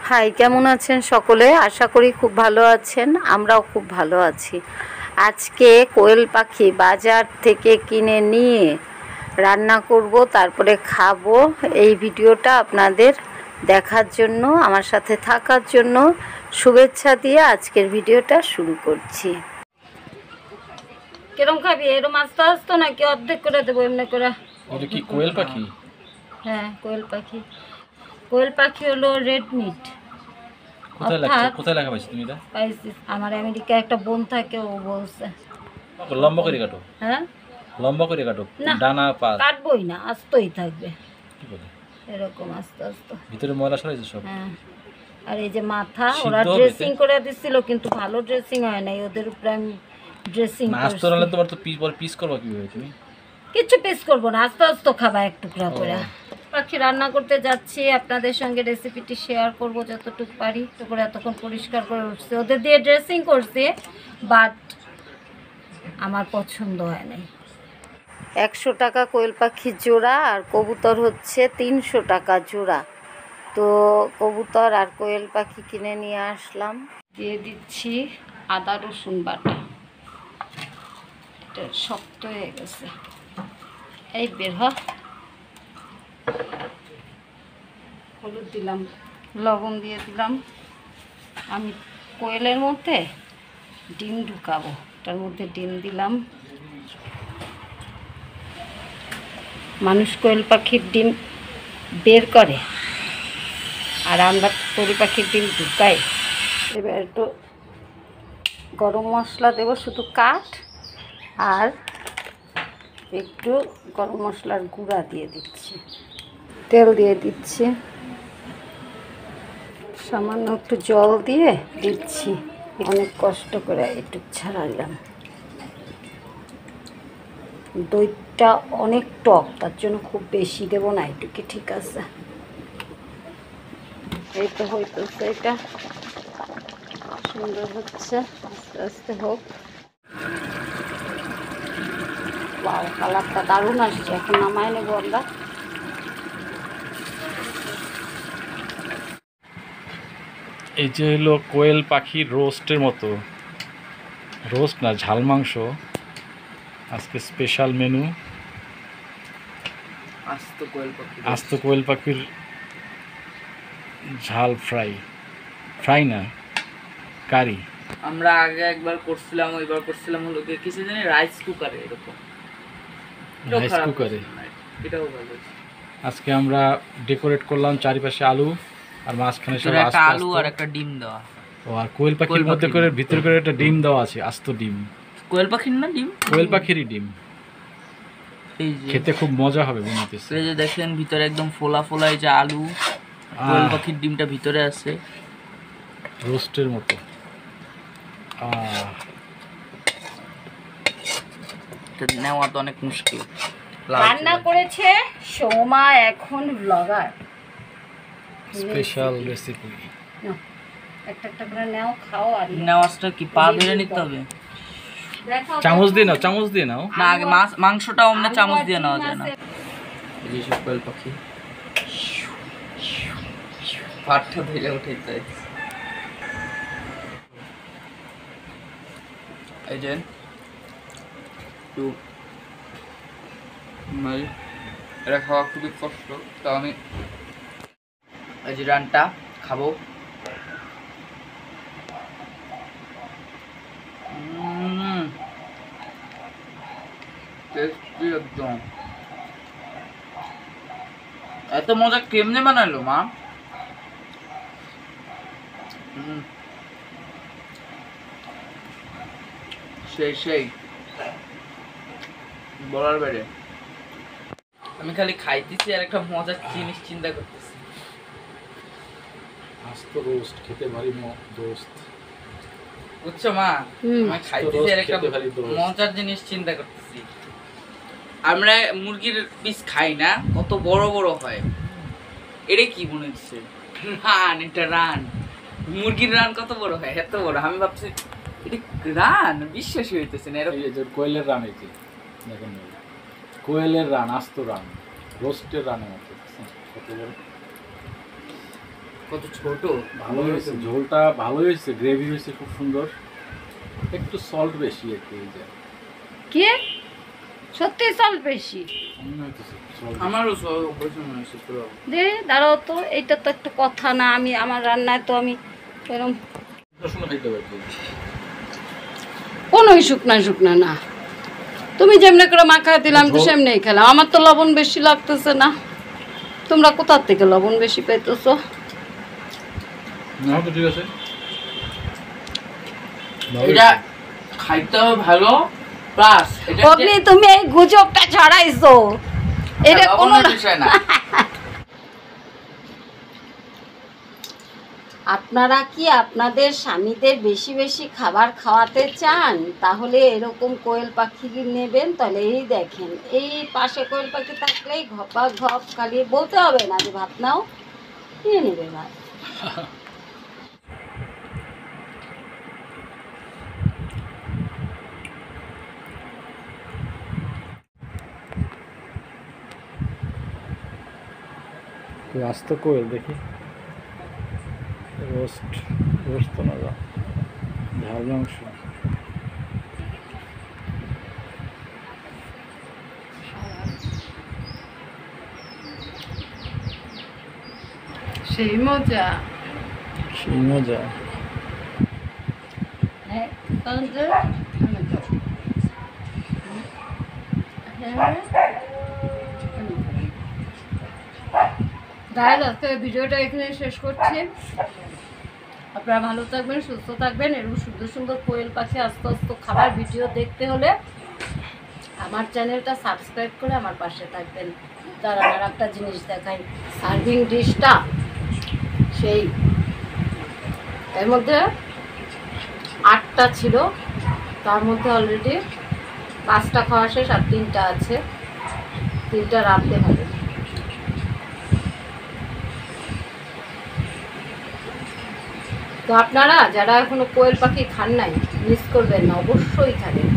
High, কেমন আছেন সকলে? আশা করি খুব ভালো আছেন। আমরাও খুব ভালো আছি। আজকে কোয়েল পাখি বাজার থেকে কিনে নিয়ে রান্না করব, তারপরে খাবো। এই ভিডিওটা আপনাদের দেখার জন্য, আমার সাথে থাকার জন্য শুভেচ্ছা দিয়ে আজকের ভিডিওটা শুরু করছি। কিরম খাবি? এরম আস্তে আস্তে নাকি অর্ধেক করে দেবো এমনি করে? এটা কি কোয়েল পাখি? হ্যাঁ, কোয়েল পাখি। কোয়েল পাখি হলো রেড মিট। কোথায় লেখা পাইছো তুমি এটা? পাইছি, আমার আমেরিকায় একটা বোন থাকে, ও বলছে। লম্বা করে কাটো। হ্যাঁ, লম্বা করে কাটো, না ডানা পা কাটবই না, আস্তই থাকবে কি বলে এরকম আস্তে আস্তে। ভিতরে ময়লা সরাইছো সব? হ্যাঁ, আর এই যে মাথা ওরা সিদ্ধ হবে ড্রেসিং করে দিছিল, কিন্তু ভালো ড্রেসিং হয় নাই। ওদের উপরে আমি ড্রেসিং নাস্তা রান্না তোমার তো পিস করবা কিভাবে তুমি? কিছু পিস করবো না, আস্তে আস্তে খাবা এক টুকরা করে। পাখি রান্না করতে যাচ্ছি, আপনাদের সঙ্গে রেসিপিটি শেয়ার করব যতটুকু পারি। তো করে এতক্ষণ পরিষ্কার করে উঠছে, ওদের দিয়ে ড্রেসিং করছে, বাট আমার পছন্দ হয় নাই। 100 টাকা কোয়েল পাখির জোড়া, আর কবুতর হচ্ছে 300 টাকা জোড়া। তো কবুতর আর কোয়েল পাখি কিনে নিয়ে আসলাম। দিয়ে দিচ্ছি আদা রসুন বাটা। এটা শক্ত হয়ে গেছে, এই বের হ। হলুদ দিলাম, লবণ দিয়ে দিলাম। আমি কোয়েলের মধ্যে ডিম ঢুকাবো, তার মধ্যে ডিম দিলাম। মানুষ কোয়েল পাখির ডিম বের করে, আর আমরা কোয়েল পাখির ডিম ঢুকাই। এবার একটু গরম মশলা দেবো, শুধু কাঠ, আর একটু গরম মশলার গুঁড়া দিয়ে দিচ্ছি। তেল দিয়ে দিচ্ছি, সামান্য একটু জল দিয়ে দিচ্ছি। অনেক কষ্ট করে একটু ছাড়াইলাম। দইটা অনেক টক, তার জন্য খুব বেশি দেবো না, একটু কি ঠিক আছে। এই তো হইতেছে, এটা সুন্দর হচ্ছে, আস্তে আস্তে হোক। ওয়াও, কালারটা দারুণ আসছে। এখন নামাই নেব আমরা। এই যে হলো কোয়েল পাখির রোস্টের মতো, রোস্ট না, ঝাল মাংস। আজকে স্পেশাল মেনু আস্ত কোয়েল পাখির ঝাল ফ্রাই না, কারি। আমরা আগে একবার করছিলাম, ওইবার করছিলাম হলো কিছু জানি রাইস কুকারে, এরকম রাইস কুকারে। এটাও ভালো। আজকে আমরা ডেকোরেট করলাম চারিপাশে আলু, আর মাঝখানে সব একটা আলু আর একটা ডিম দেওয়া। ও, আর কোয়েল পাখির মধ্যে করে ভিতরে করে একটা ডিম দেওয়া আছে, আস্ত ডিম। কোয়েল পাখির না ডিম? কোয়েল পাখিরই ডিম। এই যে খেতে খুব মজা হবে বানাইতেছে। এই যে দেখেন ভিতরে একদম ফোলা ফোলা, এই যে আলু, কোয়েল পাখির ডিমটা ভিতরে আছে, রোস্টের মতো। এটা নেওয়া তো অনেক মুশকিল। রান্না করেছে সোমা, এখন ব্লগার। Special recipe. একটা একটা করে নাও, খাও। আর নেওয়াজটা কি পা ধরে নিতে হবে? চামচ দিয়ে নাও, চামচ দিয়ে নাও। না, আগে মাংসটা অন্য চামচ দিয়ে নেওয়া যায় না। এই যে সব কোয়েল পাখি পাটটা ধরে উঠাইতে, এই যে এটা খাওয়া খুবই কষ্ট, তো আমি এই যে রানটা খাবো। টেস্টি একদম। এত মজা কেমনে বানালো মা? সেই বলার বাইরে। আমি খালি খাইতেছি আর একটা মজার জিনিস চিন্তা করতেছি। আস্ত রোস্ট খেতে ভারী দোস্ত, বুঝছো মা? আমি খাইতেছি আর একটা মজার জিনিস চিন্তা করতেছি। আমরা মুরগির পিস খাই না, কত বড় বড় হয়। এটা কি মনে হচ্ছে? রান, এটা রান। মুরগির রান কত বড় হয়, এত বড়। আমি ভাবছি এটা রান, বিশ্বাসই হইতেছে না। এরকম কোয়েলের রান, এই যে দেখেন, কোয়েলের রান, আস্ত রান, রোস্টের রানের মতো। কত বড় কত ছোট। ভালো হয়েছে, ঝোলটা ভালো হয়েছে, গ্রেভি হয়েছে খুব সুন্দর, একটু সল্ট বেশি আর কি। এই যে কি সত্যি সল্ট বেশি? আমারও বেশি মনে হচ্ছে। দে দাঁড়াও তো, এইটা তো একটা কথা না। আমি আমার রান্নায় তো আমি এরকম কোনোই শুকনা শুকনা না। তুমি যেমনি করে মাখা দিলাম তো সেমনি খেলাম। আমার তো লবণ বেশি লাগতেছে না। তোমরা কোথা থেকে লবণ বেশি পাইতেছো? না তো ঠিক আছে, এটা খাইতেও ভালো, প্লাস এটা অগ্নি তুমি এই গুজবটা ছড়াইছো, এটা কোনো বিষয় না। আপনারা কি আপনাদের স্বামীদের বেশি বেশি খাবার খাওয়াতে চান? তাহলে এরকম কোয়েল পাখি নেবেন। তাহলে এই দেখেন, এই পাশে কোয়েল পাখি থাকলেই ঘপা ঘপ খালি বলতে হবে না যে ভাত নাও, নিয়ে নেবে ভাত। আস্ত কোয়েল দেখি, রোস্ট রোস্ট তো না, ঝাল মাংস। সেই মজা, সেই মজা। আজকে ভিডিওটা এখানে শেষ করছি। আপনারা ভালো থাকবেন, সুস্থ থাকবেন। এরকম সুন্দর সুন্দর কোয়েল পাখি আস্তে আস্তে খাবার ভিডিও দেখতে হলে আমার চ্যানেলটা সাবস্ক্রাইব করে আমার পাশে থাকবেন। তার আর একটা জিনিস দেখাই, সার্ভিং ডিশটা সেই এর মধ্যে 8টা ছিল, তার মধ্যে অলরেডি 5টা খাওয়া শেষ, আর 3টা আছে, 3টা রাখতে হবে। তো আপনারা যারা এখনো কোয়েল পাখি খান নাই, মিস করবেন না, অবশ্যই খাবেন।